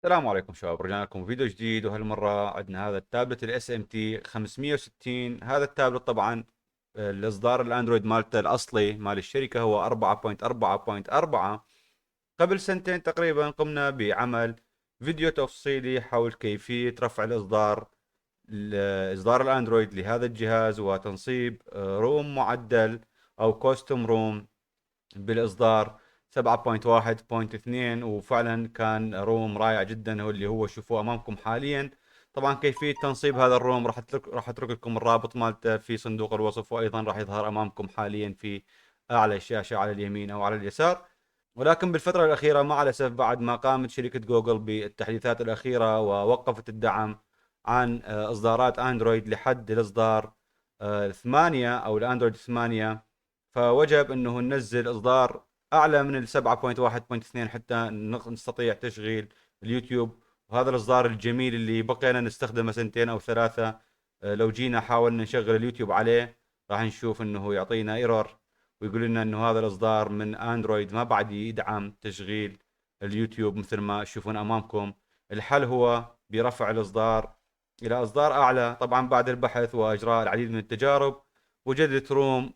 السلام عليكم شباب، رجعنا لكم فيديو جديد وهالمرة عندنا هذا التابلت الاس ام تي 560. هذا التابلت طبعا الاصدار الاندرويد مالته الاصلي مال الشركة هو 4.4.4. قبل سنتين تقريبا قمنا بعمل فيديو تفصيلي حول كيفية رفع اصدار الاندرويد لهذا الجهاز وتنصيب روم معدل او كوستوم روم بالاصدار 7.1.2. وفعلا كان روم رائع جدا، هو اللي هو شوفوه امامكم حاليا. طبعا كيفيه تنصيب هذا الروم راح اترك لكم الرابط مالته في صندوق الوصف، وايضا راح يظهر امامكم حاليا في اعلى الشاشه على اليمين او على اليسار. ولكن بالفتره الاخيره مع الاسف بعد ما قامت شركه جوجل بالتحديثات الاخيره ووقفت الدعم عن اصدارات اندرويد لحد الاصدار 8 او الاندرويد 8، فوجب انه ننزل اصدار اعلى من ال 7.1.2 حتى نستطيع تشغيل اليوتيوب. وهذا الاصدار الجميل اللي بقينا نستخدمه سنتين او ثلاثة، لو جينا حاولنا نشغل اليوتيوب عليه راح نشوف انه يعطينا ايرور ويقول لنا انه هذا الاصدار من اندرويد ما بعد يدعم تشغيل اليوتيوب مثل ما تشوفون امامكم. الحل هو برفع الاصدار الى اصدار اعلى. طبعا بعد البحث واجراء العديد من التجارب وجدت روم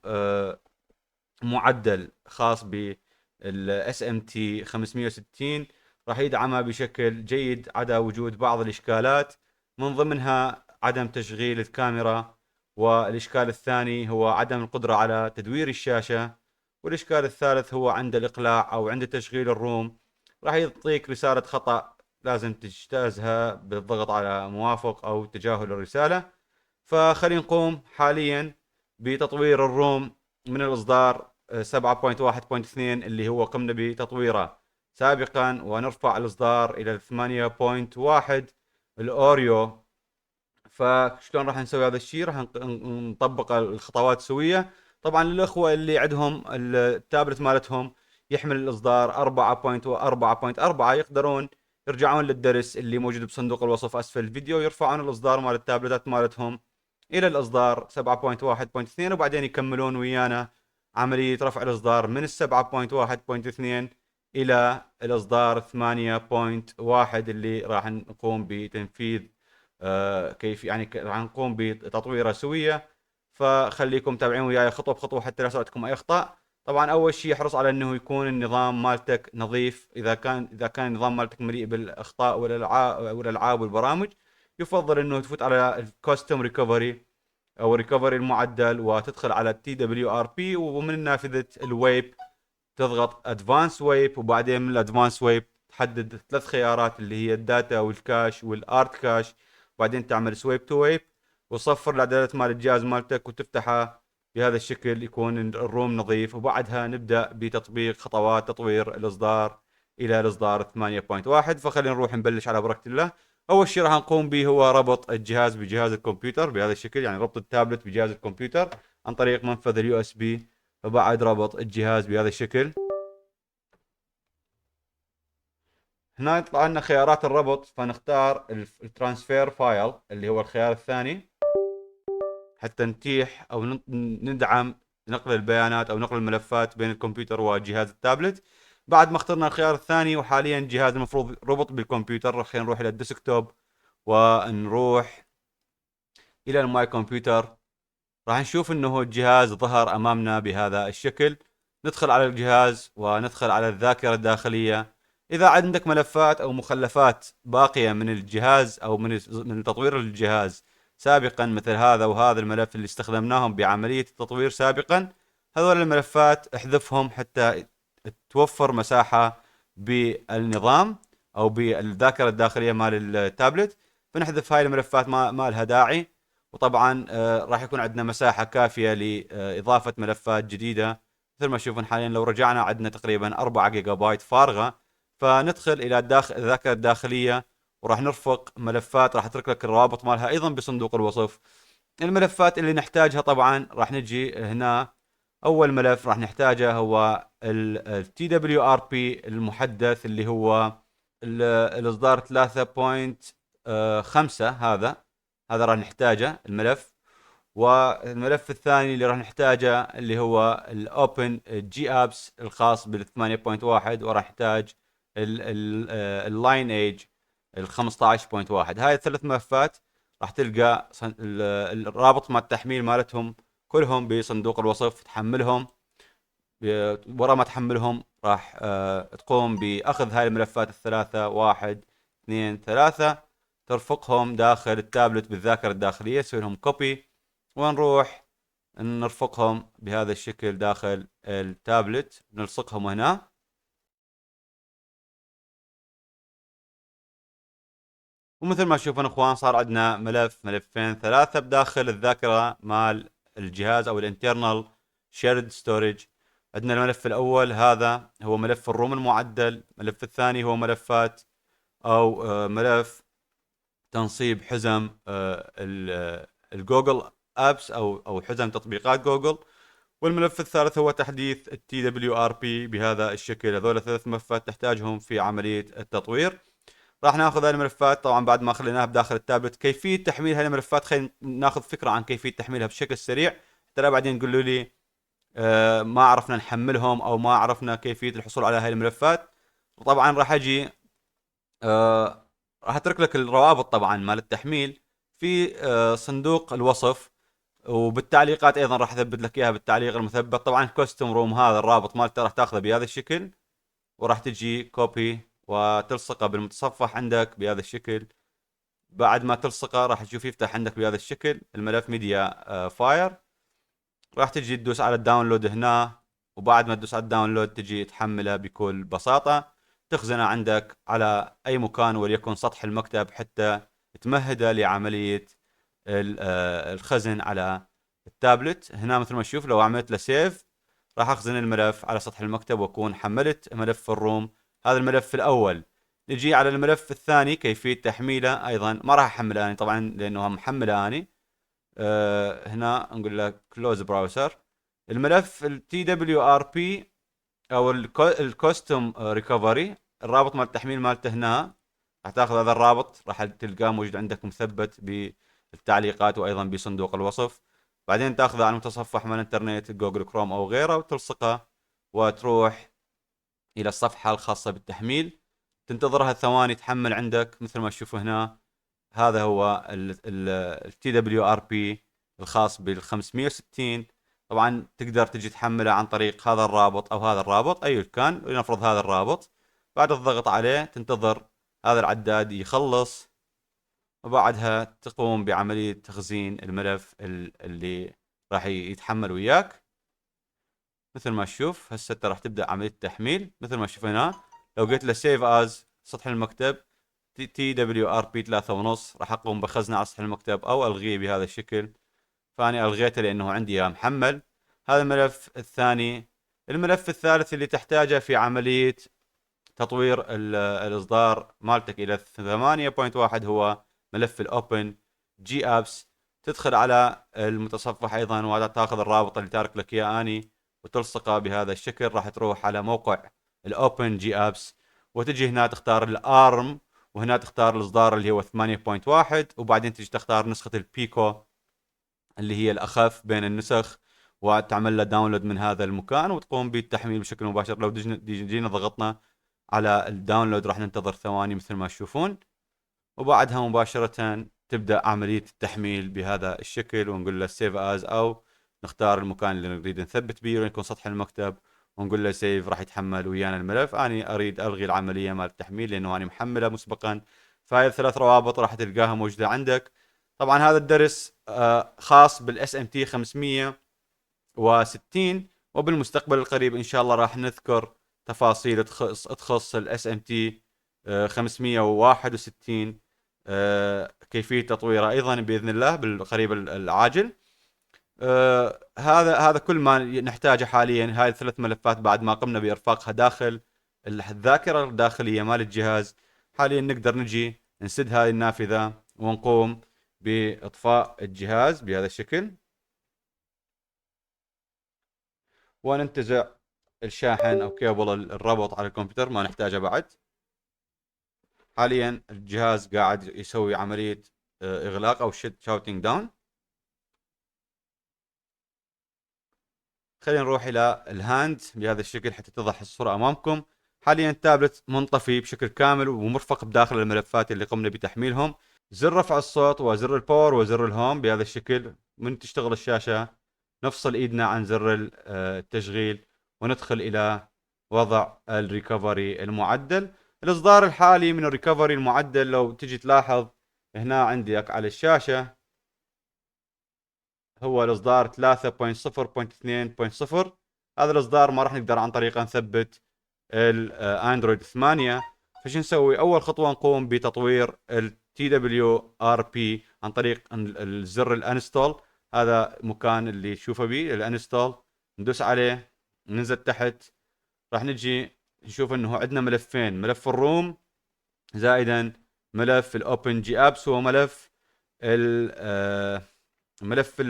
معدل خاص بالاس ام تي 560 راح يدعمها بشكل جيد، عدا وجود بعض الاشكالات من ضمنها عدم تشغيل الكاميرا، والاشكال الثاني هو عدم القدرة على تدوير الشاشة، والاشكال الثالث هو عند الاقلاع او عند تشغيل الروم راح يعطيك رسالة خطأ لازم تجتازها بالضغط على موافق او تجاهل الرسالة. فخلينا نقوم حاليا بتطوير الروم من الإصدار 7.1.2 اللي هو قمنا بتطويره سابقا، ونرفع الإصدار إلى 8.1 الأوريو. فشلون راح نسوي هذا الشيء؟ راح نطبق الخطوات سوية. طبعا للأخوة اللي عندهم التابلت مالتهم يحمل الإصدار 4.4.4 يقدرون يرجعون للدرس اللي موجود بصندوق الوصف أسفل الفيديو، يرفعون الإصدار مال التابلتات مالتهم إلى الإصدار 7.1.2 وبعدين يكملون ويانا عملية رفع الإصدار من 7.1.2 إلى الإصدار 8.1 اللي راح نقوم بتنفيذ كيف يعني راح نقوم بتطويره سويه. فخليكم متابعين وياي خطوه بخطوه حتى لا يصير اي اخطاء. طبعا اول شيء احرص على انه يكون النظام مالتك نظيف. اذا كان النظام مالتك مليء بالاخطاء والالعاب والبرامج، يفضل انه تفوت على الكوستم ريكفري او الريكفري المعدل وتدخل على التي دبليو ار بي، ومن نافذه الويب تضغط ادفانس ويب، وبعدين من الادفانس ويب تحدد ثلاث خيارات اللي هي الداتا والكاش والارت كاش، وبعدين تعمل سويب تو ويب وصفر الاعدادات مال الجهاز مالتك وتفتحه بهذا الشكل يكون الروم نظيف. وبعدها نبدا بتطبيق خطوات تطوير الاصدار الى الاصدار 8.1. فخلينا نروح نبلش على بركه الله. اول شيء راح نقوم به هو ربط الجهاز بجهاز الكمبيوتر بهذا الشكل، يعني ربط التابلت بجهاز الكمبيوتر عن طريق منفذ اليو اس بي. فبعد ربط الجهاز بهذا الشكل هنا يطلع لنا خيارات الربط، فنختار الترانسفير فايل اللي هو الخيار الثاني حتى نتيح او ندعم نقل البيانات او نقل الملفات بين الكمبيوتر وجهاز التابلت. بعد ما اخترنا الخيار الثاني وحاليا الجهاز المفروض ربط بالكمبيوتر، خلينا نروح الى الديسكتوب ونروح الى الماي كمبيوتر. راح نشوف انه الجهاز ظهر امامنا بهذا الشكل. ندخل على الجهاز وندخل على الذاكرة الداخلية. اذا عندك ملفات او مخلفات باقية من الجهاز او من تطوير الجهاز سابقا مثل هذا وهذا الملف اللي استخدمناهم بعملية التطوير سابقا، هذول الملفات احذفهم حتى توفر مساحة بالنظام او بالذاكرة الداخلية مال التابلت. فنحذف هاي الملفات ما لها داعي. وطبعا راح يكون عندنا مساحة كافية لإضافة ملفات جديدة. مثل ما تشوفون حاليا لو رجعنا عندنا تقريبا 4 جيجا بايت فارغة. فندخل إلى الذاكرة الداخلية وراح نرفق ملفات، راح اترك لك الرابط مالها ايضا بصندوق الوصف. الملفات اللي نحتاجها طبعا راح نجي هنا. اول ملف راح نحتاجه هو التي دبليو ار بي المحدث اللي هو الاصدار 3.5. هذا راح نحتاجه الملف. والملف الثاني اللي راح نحتاجه اللي هو الاوبن جي ابس الخاص بال 8.1، وراح نحتاج اللاين ايج ال 15.1. هاي الثلاث ملفات راح تلقى الرابط مال التحميل مالتهم كلهم بصندوق الوصف. تحملهم، ورا ما تحملهم راح تقوم بأخذ هاي الملفات الثلاثة، 1 2 3، ترفقهم داخل التابلت بالذاكرة الداخلية، تسوي لهم كوبي، ونروح نرفقهم بهذا الشكل داخل التابلت، نلصقهم هنا. ومثل ما تشوفون اخوان، صار عندنا ملفين ثلاثة بداخل الذاكرة مال الجهاز او الانترنال شيرد ستورج. عندنا الملف الاول هذا هو ملف الروم المعدل، الملف الثاني هو ملفات او ملف تنصيب حزم الجوجل ابس او حزم تطبيقات جوجل، والملف الثالث هو تحديث التي دبليو ار بي بهذا الشكل. هذول ثلاث ملفات تحتاجهم في عملية التطوير. راح ناخذ هاي الملفات طبعا بعد ما خليناها بداخل التابلت. كيفيه تحميل هاي الملفات، خلينا ناخذ فكره عن كيفيه تحميلها بشكل سريع، ترى بعدين قولوا لي ما عرفنا نحملهم او ما عرفنا كيفيه الحصول على هاي الملفات. طبعا راح اجي راح اترك لك الروابط طبعا مال التحميل في صندوق الوصف، وبالتعليقات ايضا راح اثبت لك اياها بالتعليق المثبت. طبعا الكوستم روم هذا الرابط مالته راح تاخذه بهذا الشكل، وراح تجي كوبي وتلصقه بالمتصفح عندك بهذا الشكل. بعد ما تلصقه راح تشوف يفتح عندك بهذا الشكل الملف ميديا فاير. راح تجي تدوس على الداونلود هنا، وبعد ما تدوس على الداونلود تجي تحملها بكل بساطة، تخزنها عندك على أي مكان وليكن سطح المكتب حتى تمهده لعملية الخزن على التابلت. هنا مثل ما تشوف لو عملت له سيف راح أخزن الملف على سطح المكتب وأكون حملت ملف الروم. هذا الملف الأول. نجي على الملف الثاني كيفية تحميله. أيضا ما راح أحمله أنا طبعا لأنه محمله أنا. هنا نقول له كلوز براوزر. الملف التي دبليو ار بي او الكوستم ريكفري، الرابط مال التحميل مالته هنا. راح تاخذ هذا الرابط، راح تلقاه موجود عندك مثبت بالتعليقات وايضا بصندوق الوصف. بعدين تاخذه على متصفح من الانترنت جوجل كروم او غيره وتلصقه، وتروح الى الصفحه الخاصه بالتحميل. تنتظرها ثواني تحمل عندك مثل ما تشوفوا هنا. هذا هو التي دبليو ار بي الخاص بال 560. طبعا تقدر تجي تحمله عن طريق هذا الرابط او هذا الرابط اي كان، لنفرض هذا الرابط. بعد الضغط عليه تنتظر هذا العداد يخلص، وبعدها تقوم بعملية تخزين الملف اللي راح يتحمل وياك. مثل ما تشوف هسه راح تبدأ عملية التحميل. مثل ما تشوف هنا لو قلت له سيف از سطح المكتب تي دبليو ار بي 3.5، راح اقوم بخزنه على سطح المكتب او الغيه بهذا الشكل. فاني الغيته لانه عندي محمل. هذا الملف الثاني. الملف الثالث اللي تحتاجه في عمليه تطوير الاصدار مالتك الى 8.1 هو ملف الاوبن جي ابس. تدخل على المتصفح ايضا وتاخذ الرابط اللي تارك لك اياه اني وتلصقه بهذا الشكل. راح تروح على موقع الاوبن جي ابس وتجي هنا تختار الارم، وهنا تختار الاصدار اللي هو 8.1، وبعدين تجي تختار نسخة البيكو اللي هي الاخف بين النسخ، وتعمل له داونلود من هذا المكان وتقوم بالتحميل بشكل مباشر. لو جينا ضغطنا على الداونلود راح ننتظر ثواني مثل ما تشوفون، وبعدها مباشرة تبدأ عملية التحميل بهذا الشكل. ونقول له سيف از، او نختار المكان اللي نريد نثبت به ويكون سطح المكتب، ونقول له سيف. راح يتحمل ويانا الملف. انا اريد الغي العملية مال التحميل لانه انا محمله مسبقا. فهاي الثلاث روابط راح تلقاها موجودة عندك. طبعا هذا الدرس خاص بالاس ام تي 560، وبالمستقبل القريب ان شاء الله راح نذكر تفاصيل تخص الاس ام تي 561، كيفية تطويره ايضا باذن الله بالقريب العاجل. هذا كل ما نحتاجه حاليا. هاي الثلاث ملفات بعد ما قمنا بارفاقها داخل الذاكرة الداخلية مال الجهاز، حاليا نقدر نجي نسد هاي النافذة ونقوم باطفاء الجهاز بهذا الشكل، وننتزع الشاحن او كيبل الربط على الكمبيوتر ما نحتاجه بعد. حاليا الجهاز قاعد يسوي عملية اغلاق او شاوتينج داون. خلينا نروح الى الهاند بهذا الشكل حتى تضح الصورة امامكم. حاليا التابلت منطفي بشكل كامل ومرفق بداخل الملفات اللي قمنا بتحميلهم. زر رفع الصوت وزر الباور وزر الهوم بهذا الشكل. من تشتغل الشاشة نفصل ايدنا عن زر التشغيل وندخل الى وضع الريكفري المعدل. الاصدار الحالي من الريكفري المعدل لو تجي تلاحظ هنا عندك على الشاشة هو الاصدار 3.0.2.0. هذا الاصدار ما راح نقدر عن طريقه نثبت الاندرويد 8. فش نسوي؟ اول خطوه نقوم بتطوير التي دبليو ار بي عن طريق الزر الانستول. هذا مكان اللي تشوفه به الانستول، ندوس عليه، ننزل تحت، راح نجي نشوف انه عندنا ملفين، ملف الروم زائدا ملف الاوبن جي ابس، هو ملف ملف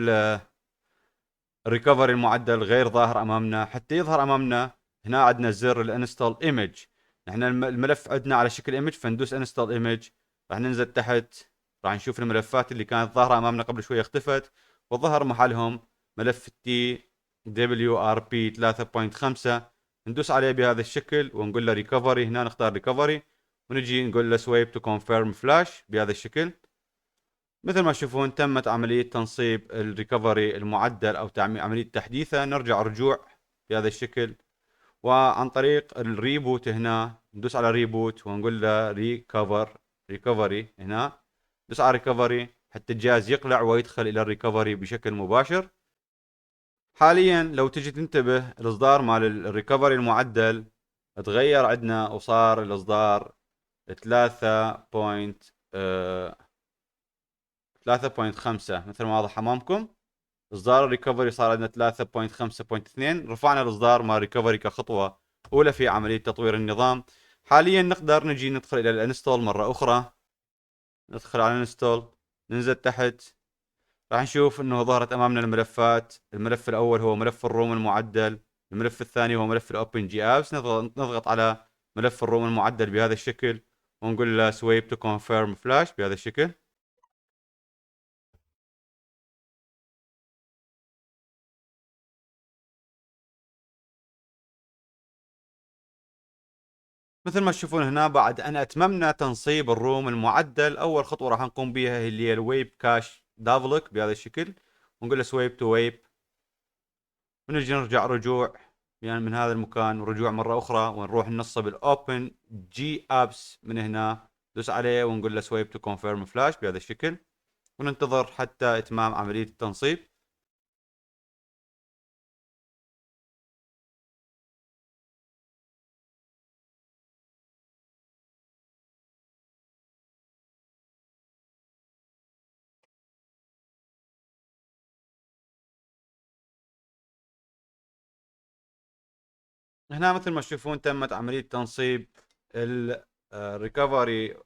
الريكفري المعدل غير ظاهر امامنا. حتى يظهر امامنا هنا عندنا زر الانستول ايمج. نحن الملف عندنا على شكل ايمج، فندوس انستول ايمج، راح ننزل تحت، راح نشوف الملفات اللي كانت ظاهره امامنا قبل شويه اختفت وظهر محلهم ملف تي دبليو ار بي 3.5. ندوس عليه بهذا الشكل ونقول له ريكفري. هنا نختار ريكفري ونجي نقول له سويب تو كونفيرم فلاش بهذا الشكل. مثل ما تشوفون تمت عملية تنصيب الريكفري المعدل أو عملية تحديثه. نرجع رجوع بهذا الشكل، وعن طريق الريبوت هنا ندوس على ريبوت ونقول له ريكفري. هنا ندوس على ريكفري حتى الجهاز يقلع ويدخل إلى الريكفري بشكل مباشر. حاليا لو تجي تنتبه الإصدار مال الريكفري المعدل تغير عندنا وصار الإصدار 3.5 مثل ما واضح أمامكم. اصدار الريكفري صار عندنا 3.5.2. رفعنا الاصدار مال ريكفري كخطوه اولى في عمليه تطوير النظام. حاليا نقدر نجي ندخل الى الانستول مره اخرى. ندخل على الانستول، ننزل تحت، راح نشوف انه ظهرت امامنا الملفات. الملف الاول هو ملف الروم المعدل، الملف الثاني هو ملف الاوبن جي ابس. نضغط على ملف الروم المعدل بهذا الشكل ونقول له سويب تو كونفيرم فلاش بهذا الشكل. مثل ما تشوفون هنا بعد أن أتممنا تنصيب الروم المعدل، أول خطوة راح نقوم بها اللي هي الويب كاش دافلوك بهذا الشكل، ونقول له سويب تو ويب، ونجي نرجع رجوع يعني من هذا المكان ورجوع مرة أخرى، ونروح ننصب الأوبن جي أبس من هنا، ندوس عليه ونقول له سويب تو كونفيرم فلاش بهذا الشكل، وننتظر حتى إتمام عملية التنصيب. هنا مثل ما تشوفون تمت عملية تنصيب الريكفري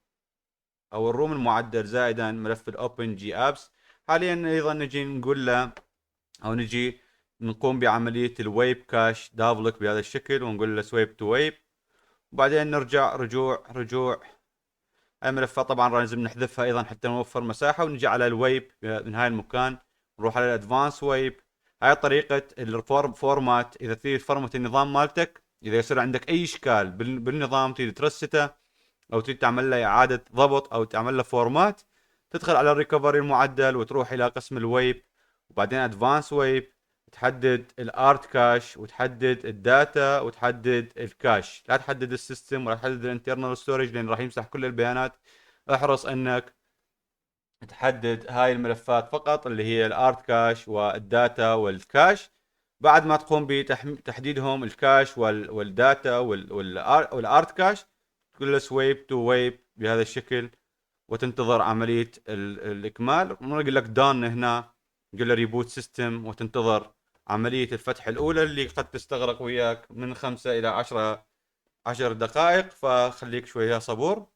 او الروم المعدل زائدا ملف الاوبن جي ابس. حاليا ايضا نجي نقول له او نجي نقوم بعمليه الويب كاش دافلوك بهذا الشكل ونقول له سويب تو ويب، وبعدين نرجع رجوع. الملفات طبعا لازم نحذفها ايضا حتى نوفر مساحه، ونجي على الويب من هاي المكان، نروح على الادفانس ويب. هاي طريقه فورمات. اذا تريد فورمات النظام مالتك، اذا يصير عندك اي اشكال بالنظام تريد ترسته او تريد تعمل له اعاده ضبط او تعمل له فورمات، تدخل على الريكفري المعدل وتروح الى قسم الويب وبعدين ادفانس ويب، تحدد الارت كاش وتحدد الداتا وتحدد الكاش. لا تحدد السيستم ولا تحدد الانترنال ستورج لان راح يمسح كل البيانات. احرص انك تحدد هاي الملفات فقط اللي هي الارت كاش والداتا والكاش. بعد ما تقوم بتحديدهم الكاش والداتا والارت كاش، تقول له سويب تو ويب بهذا الشكل وتنتظر عملية الإكمال. يقول لك دان هنا، يقول له ريبوت سيستم، وتنتظر عملية الفتح الأولى اللي قد تستغرق وياك من 5 إلى 10 دقائق، فخليك شوية صبور.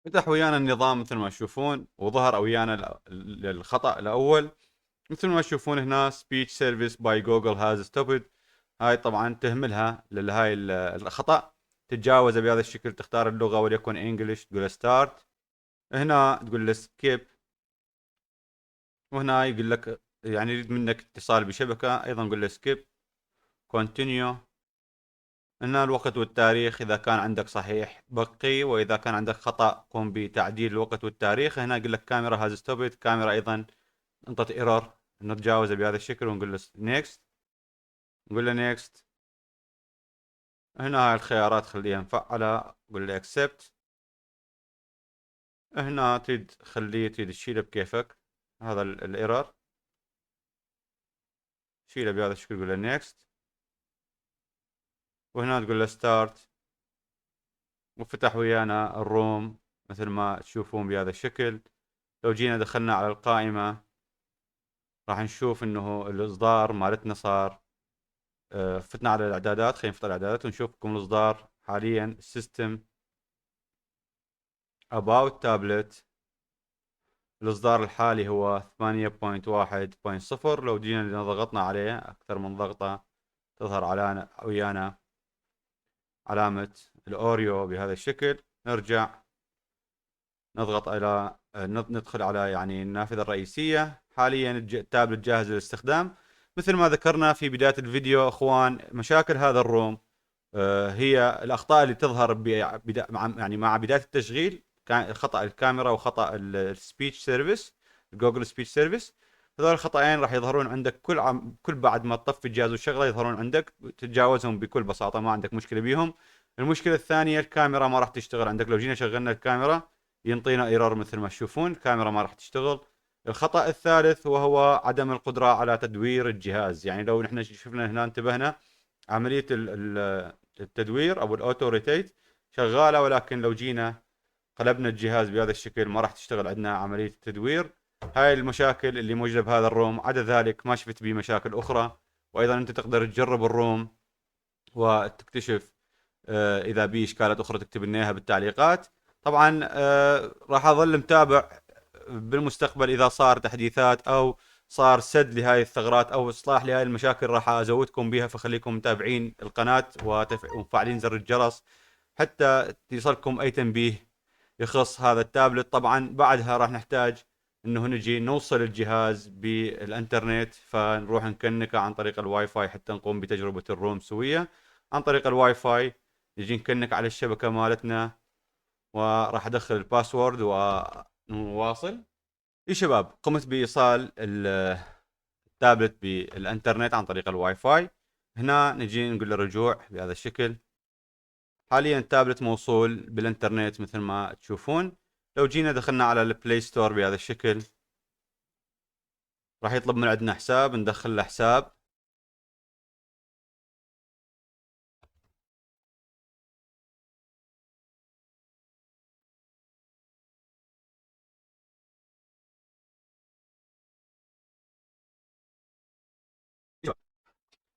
فتح ويانا النظام مثل ما تشوفون، وظهر ويانا الخطأ الأول مثل ما تشوفون هنا speech service by Google has stopped. هاي طبعا تهملها لهاي الخطأ، تتجاوزه بهذا الشكل، تختار اللغة وليكن انجلش، تقول start، هنا تقول له skip، وهنا يقول لك يعني يريد منك اتصال بشبكة، ايضا نقول له skip continue. هنا الوقت والتاريخ إذا كان عندك صحيح بقي، وإذا كان عندك خطأ قم بتعديل الوقت والتاريخ. هنا يقول لك كاميرا هاز ستوبت، كاميرا أيضا انطت ايرور، نتجاوزه بهذا الشكل ونقول له next، نقول له next. هنا هاي الخيارات خليها مفعلة، نقول له accept. هنا تريد خليه، تريد تشيله بكيفك هذا الايرور، شيله بهذا الشكل، نقول له next، وهنا تقول له start، وفتح ويانا الروم مثل ما تشوفون بهذا الشكل. لو جينا دخلنا على القائمة راح نشوف انه الاصدار مالتنا صار. فتنا على الاعدادات، خلينا نفتح الاعدادات ونشوفكم الاصدار حاليا. system about tablet، الاصدار الحالي هو 8.1.0. لو جينا ضغطنا عليه اكثر من ضغطة تظهر على ويانا علامة الاوريو بهذا الشكل. نرجع نضغط على ندخل على يعني النافذة الرئيسية. حاليا التابلت جاهز للاستخدام. مثل ما ذكرنا في بداية الفيديو اخوان، مشاكل هذا الروم هي الاخطاء اللي تظهر يعني مع بداية التشغيل، خطأ الكاميرا وخطأ السبيتش سيرفيس، جوجل سبيتش سيرفيس. هذول الخطأين راح يظهرون عندك كل بعد ما تطفي الجهاز وشغله يظهرون عندك، تتجاوزهم بكل بساطة، ما عندك مشكلة بيهم. المشكلة الثانية الكاميرا ما راح تشتغل عندك. لو جينا شغلنا الكاميرا ينطينا ايرور مثل ما تشوفون، الكاميرا ما راح تشتغل. الخطأ الثالث وهو عدم القدرة على تدوير الجهاز. يعني لو نحن شفنا هنا انتبهنا، عملية التدوير او الاوتو روتيت شغالة، ولكن لو جينا قلبنا الجهاز بهذا الشكل ما راح تشتغل عندنا عملية التدوير. هاي المشاكل اللي موجودة بهذا الروم. عدا ذلك ما شفت به مشاكل اخرى. وايضا انت تقدر تجرب الروم وتكتشف اذا بي اشكالات اخرى تكتب لنا اياها بالتعليقات. طبعا راح اظل متابع بالمستقبل، اذا صار تحديثات او صار سد لهاي الثغرات او اصلاح لهاي المشاكل راح ازودكم بها. فخليكم متابعين القناة ومفعلين زر الجرس حتى يصلكم اي تنبيه يخص هذا التابلت. طبعا بعدها راح نحتاج انه نجي نوصل الجهاز بالانترنت، فنروح نكنكه عن طريق الواي فاي حتى نقوم بتجربة الروم سوية عن طريق الواي فاي. نجي نكنك على الشبكة مالتنا، وراح ادخل الباسورد ونواصل. يا شباب قمت بايصال التابلت بالانترنت عن طريق الواي فاي. هنا نجي نقول له رجوع بهذا الشكل. حاليا التابلت موصول بالانترنت مثل ما تشوفون. لو جينا دخلنا على البلاي ستور بهذا الشكل راح يطلب من عندنا حساب، ندخل له حساب.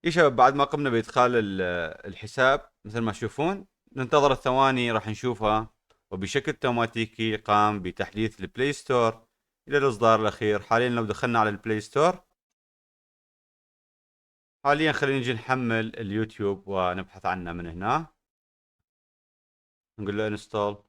يا شباب بعد ما قمنا بادخال الحساب مثل ما تشوفون، ننتظر الثواني راح نشوفها، وبشكل اوتوماتيكي قام بتحديث البلاي ستور الى الاصدار الاخير. حاليا لو دخلنا على البلاي ستور، حاليا خلينا نجي نحمل اليوتيوب ونبحث عنه من هنا، نقول له انستول.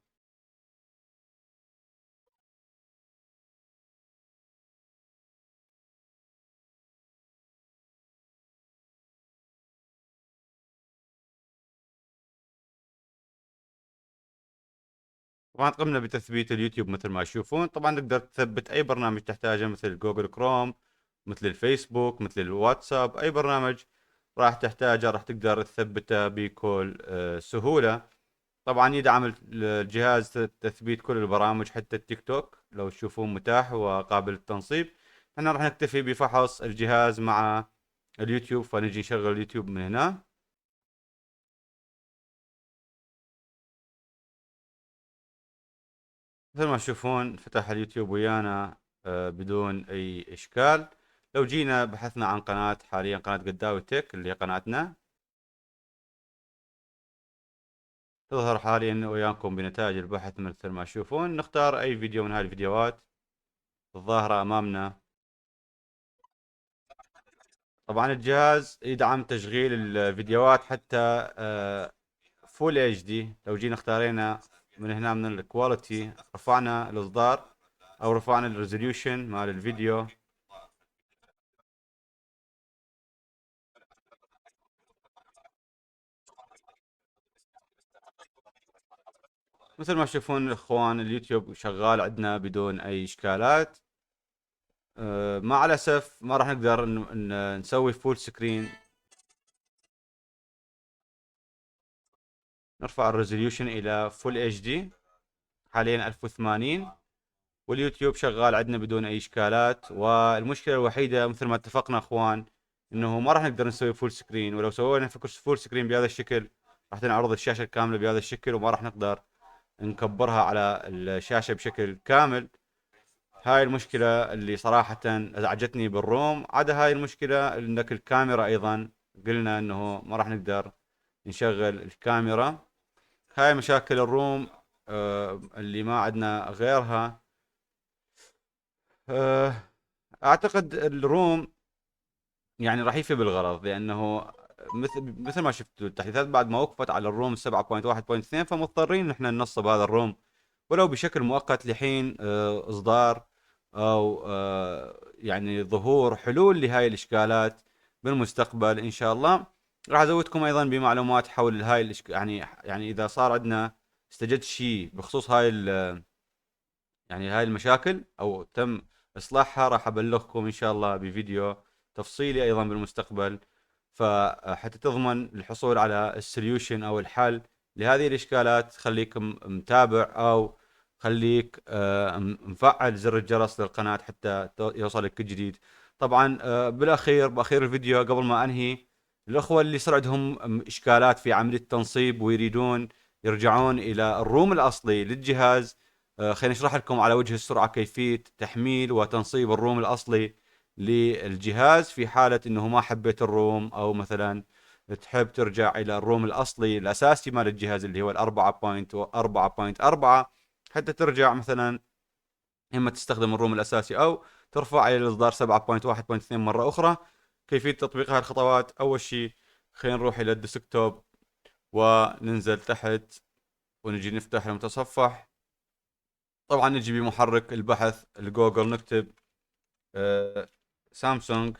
طبعا قمنا بتثبيت اليوتيوب مثل ما تشوفون. طبعا تقدر تثبت اي برنامج تحتاجه مثل جوجل كروم، مثل الفيسبوك، مثل الواتساب، اي برنامج راح تحتاجه راح تقدر تثبته بكل سهولة. طبعا يدعم الجهاز تثبيت كل البرامج حتى التيك توك لو تشوفون متاح وقابل للتنصيب. احنا راح نكتفي بفحص الجهاز مع اليوتيوب، فنجي نشغل اليوتيوب من هنا. مثل ما تشوفون فتح اليوتيوب ويانا بدون اي اشكال. لو جينا بحثنا عن قناة، حاليا قناة قداوي تك اللي هي قناتنا، تظهر حاليا وياكم بنتائج البحث مثل ما تشوفون. نختار أي فيديو من هاي الفيديوهات الظاهرة أمامنا. طبعا الجهاز يدعم تشغيل الفيديوهات حتى فول اتش دي. لو جينا اختارينا من هنا من الكواليتي، رفعنا الاصدار او رفعنا الريزوليوشن مال الفيديو، مثل ما تشوفون الاخوان اليوتيوب شغال عندنا بدون اي اشكالات. مع الاسف ما راح نقدر نسوي فول سكرين. نرفع الريزوليوشن الى فول اتش دي، حاليا 1080، واليوتيوب شغال عندنا بدون اي اشكالات. والمشكله الوحيده مثل ما اتفقنا اخوان انه ما راح نقدر نسوي فول سكرين، ولو سوينا فول سكرين بهذا الشكل راح تنعرض الشاشه الكامله بهذا الشكل، وما راح نقدر نكبرها على الشاشه بشكل كامل. هاي المشكله اللي صراحه ازعجتني بالروم. عدا هاي المشكله انك الكاميرا ايضا قلنا انه ما راح نقدر نشغل الكاميرا. هاي مشاكل الروم اللي ما عندنا غيرها. آه، اعتقد الروم يعني راح يفي بالغرض، لانه مثل ما شفتوا التحديثات بعد ما وقفت على الروم 7.1.2، فمضطرين نحن ننصب هذا الروم ولو بشكل مؤقت لحين اصدار او يعني ظهور حلول لهاي الاشكالات بالمستقبل ان شاء الله. راح ازودكم ايضا بمعلومات حول هاي يعني اذا صار عندنا استجد شيء بخصوص يعني هاي المشاكل او تم اصلاحها، راح ابلغكم ان شاء الله بفيديو تفصيلي ايضا بالمستقبل. فحتى تضمن الحصول على السوليوشن او الحل لهذه الاشكالات، خليكم متابع او خليك مفعل زر الجرس للقناة حتى يوصلك الجديد. طبعا باخير الفيديو قبل ما انهي، الاخوة اللي صار عندهم اشكالات في عملية التنصيب ويريدون يرجعون الى الروم الاصلي للجهاز، خليني اشرح لكم على وجه السرعه كيفيه تحميل وتنصيب الروم الاصلي للجهاز في حاله انه ما حبيت الروم، او مثلا تحب ترجع الى الروم الاصلي الاساسي مال الجهاز اللي هو ال 4.4.4، حتى ترجع مثلا اما تستخدم الروم الاساسي او ترفع الى الاصدار 7.1.2 مره اخرى. كيفيه تطبيق هذه الخطوات: اول شيء خلينا نروح الى الديسكتوب وننزل تحت ونجي نفتح المتصفح. طبعا نجي بمحرك البحث الجوجل، نكتب سامسونج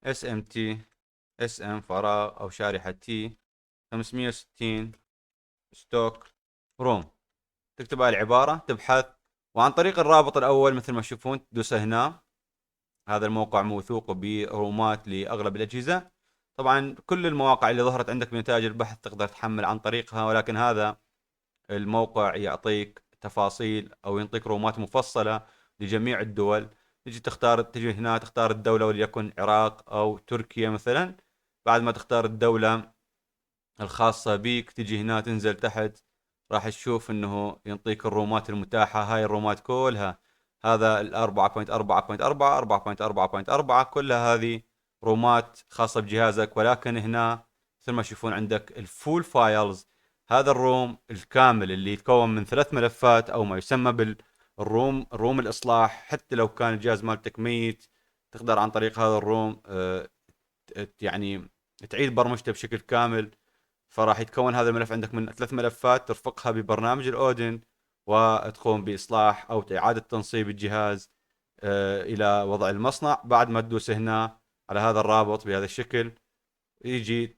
اس ام تي، اس ام فراغ او شارحة تي 560 ستوك روم. تكتب هاي العبارة، تبحث، وعن طريق الرابط الاول مثل ما تشوفون تدوس هنا. هذا الموقع موثوق برومات لاغلب الاجهزة. طبعا كل المواقع اللي ظهرت عندك بنتائج البحث تقدر تحمل عن طريقها، ولكن هذا الموقع يعطيك تفاصيل او يعطيك رومات مفصلة لجميع الدول. تجي تختار، تجي هنا تختار الدولة وليكن العراق او تركيا مثلا. بعد ما تختار الدولة الخاصة بيك تجي هنا تنزل تحت، راح تشوف انه يعطيك الرومات المتاحة. هاي الرومات كلها، هذا ال 4.4.4 4.4.4 كلها هذه رومات خاصة بجهازك. ولكن هنا مثل ما تشوفون عندك الفول فايلز، هذا الروم الكامل اللي يتكون من 3 ملفات او ما يسمى روم الاصلاح. حتى لو كان الجهاز مالتك ميت تقدر عن طريق هذا الروم يعني تعيد برمجته بشكل كامل. فراح يتكون هذا الملف عندك من 3 ملفات، ترفقها ببرنامج الاودن وتقوم باصلاح او اعاده تنصيب الجهاز الى وضع المصنع. بعد ما تدوس هنا على هذا الرابط بهذا الشكل،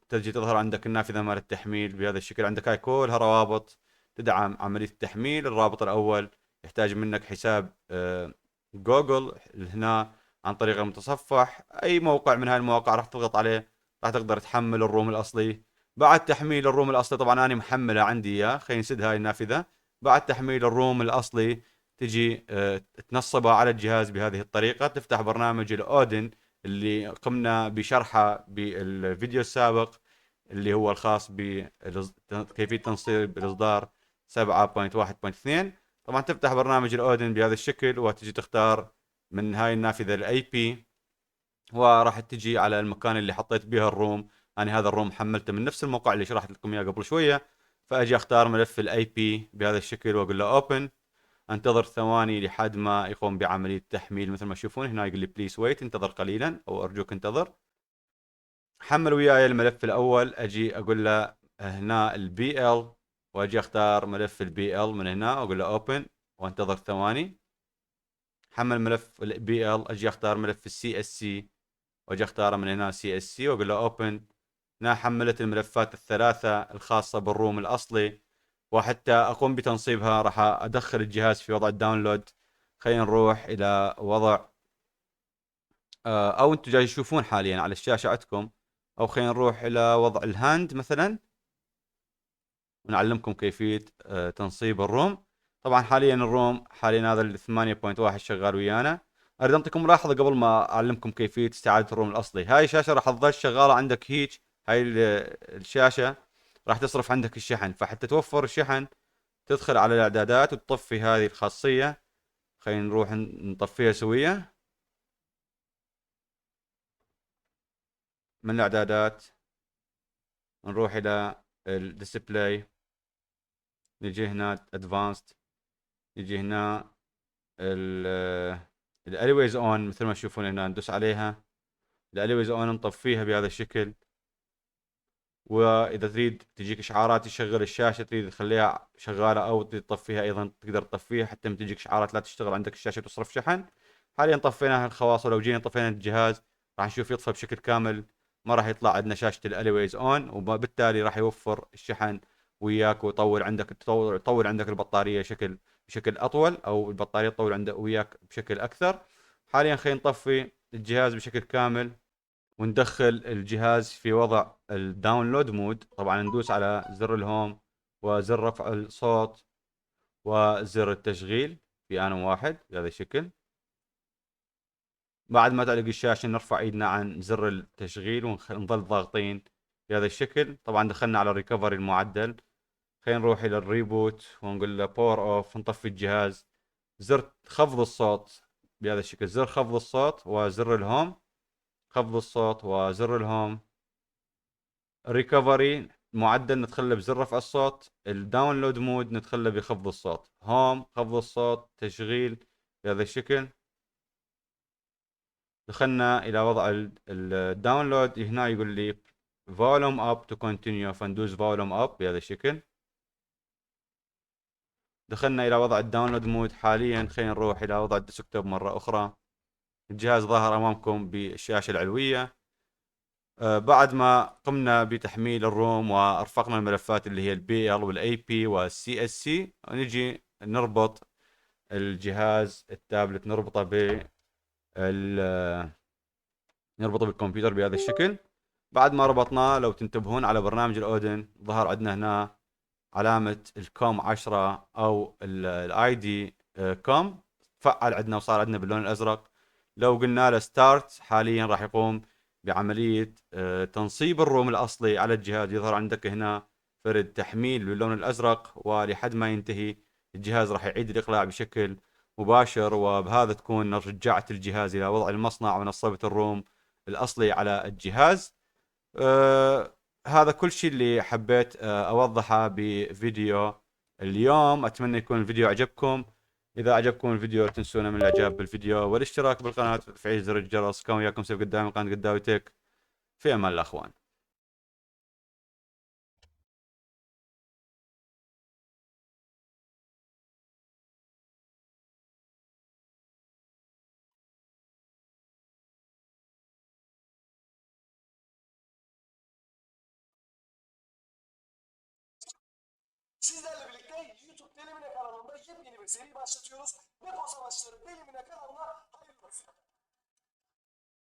تجي تظهر عندك النافذه مال التحميل بهذا الشكل. عندك هاي كلها روابط تدعم عمليه التحميل. الرابط الاول يحتاج منك حساب جوجل هنا عن طريق المتصفح. اي موقع من هاي المواقع راح تضغط عليه راح تقدر تحمل الروم الاصلي. بعد تحميل الروم الاصلي، طبعا انا محمله عندي اياه، خلينا نسد هاي النافذه. بعد تحميل الروم الاصلي تجي تنصبها على الجهاز بهذه الطريقه. تفتح برنامج الاودن اللي قمنا بشرحه بالفيديو السابق، اللي هو الخاص بكيفيه تنصيب الاصدار 7.1.2. طبعا تفتح برنامج الاودن بهذا الشكل وتجي تختار من هاي النافذه الاي بي، وراح تجي على المكان اللي حطيت بها الروم انا هذا الروم حملته من نفس الموقع اللي شرحت لكم اياه قبل شويه. فاجي اختار ملف الاي بي بهذا الشكل واقول له اوبن. انتظر ثواني لحد ما يقوم بعمليه تحميل. مثل ما تشوفون هنا يقول لي بليز ويت، انتظر قليلا او ارجوك انتظر. حمل وياي الملف الاول. اجي اقول له هنا البي ال، واجي اختار ملف البي ال من هنا واقول له اوبن وانتظر ثواني. حمل ملف البي ال. اجي اختار ملف السي اس سي واجي اختاره من هنا سي اس سي واقول له اوبن. هنا حملت الملفات الثلاثه الخاصه بالروم الاصلي. وحتى اقوم بتنصيبها راح ادخل الجهاز في وضع الداونلود. خلينا نروح الى وضع او انتم جاي تشوفون حاليا على الشاشه عندكم، او خلينا نروح الى وضع الهاند مثلا ونعلمكم كيفيه تنصيب الروم. طبعا حاليا الروم حاليا هذا ال 8.1 شغال ويانا. اريد اعطيكم ملاحظه قبل ما اعلمكم كيفيه استعاده الروم الاصلي. هاي الشاشه راح تظل شغاله عندك هيك. هاي الشاشه راح تصرف عندك الشحن، فحتى توفر الشحن تدخل على الاعدادات وتطفي هذه الخاصيه. خلينا نروح نطفيها سوية من الاعدادات. نروح الى الديسبلاي، نجي هنا ادفانسد، نجي هنا الالويز اون مثل ما تشوفون هنا ندوس عليها. الالويز اون نطفيها بهذا الشكل. واذا تريد تجيك اشعارات تشغل الشاشه، تريد تخليها شغاله او تريد تطفيها ايضا تقدر تطفيها حتى ما تجيك اشعارات لا تشتغل عندك الشاشه تصرف شحن. حاليا طفيناها الخواص، ولو جينا طفينا الجهاز راح نشوف يطفى بشكل كامل. ما راح يطلع عندنا شاشه الالويز اون، وبالتالي راح يوفر الشحن وياك ويطول عندك تطول عندك البطاريه بشكل اطول، او البطاريه تطول عندك وياك بشكل اكثر. حاليا خلينا نطفي الجهاز بشكل كامل وندخل الجهاز في وضع الداونلود مود. طبعا ندوس على زر الهوم وزر رفع الصوت وزر التشغيل في آن واحد بهذا الشكل. بعد ما تعلق الشاشة نرفع ايدنا عن زر التشغيل ونظل ضاغطين بهذا الشكل. طبعا دخلنا على الريكفري المعدل. خلينا نروح الى الريبوت ونقول له باور اوف، نطفي الجهاز. زر خفض الصوت بهذا الشكل، زر خفض الصوت وزر الهوم. خفض الصوت وزر الهوم. ريكفري معدل ندخله بزر رفع الصوت. الداونلود مود ندخله بخفض الصوت. هوم خفض الصوت. تشغيل بهذا الشكل. دخلنا الى وضع الداونلود. هنا يقول لي فولوم اب تو كونتينيو، فندوز فولوم اب بهذا الشكل. دخلنا الى وضع الداونلود مود. حاليا خلينا نروح الى وضع الديسكتوب مره اخرى. الجهاز ظهر امامكم بالشاشه العلويه. بعد ما قمنا بتحميل الروم وارفقنا الملفات اللي هي البي ال والاي بي والسي اس سي، نجي نربط الجهاز التابلت نربطه بالكمبيوتر بهذا الشكل. بعد ما ربطناه لو تنتبهون على برنامج الاودن ظهر عندنا هنا علامة الكوم 10 او الاي دي كوم فعل عندنا وصار عندنا باللون الازرق. لو قلنا له ستارت حاليا راح يقوم بعملية تنصيب الروم الاصلي على الجهاز. يظهر عندك هنا فرد تحميل باللون الازرق، ولحد ما ينتهي الجهاز راح يعيد الاقلاع بشكل مباشر. وبهذا تكون رجعت الجهاز الى وضع المصنع ونصبت الروم الاصلي على الجهاز. هذا كل شيء اللي حبيت اوضحه بفيديو اليوم. اتمنى يكون الفيديو عجبكم. اذا عجبكم الفيديو لا تنسونا من الاعجاب بالفيديو والاشتراك بالقناه وتفعيل زر الجرس. كان وياكم سيف قدامي قناه قداوي تك. في امان الله اخوان. Sizlerle birlikte YouTube Delimine kanalında yepyeni bir seri başlatıyoruz. Depo Savaşları Delimine kanalına hayırlı olsun.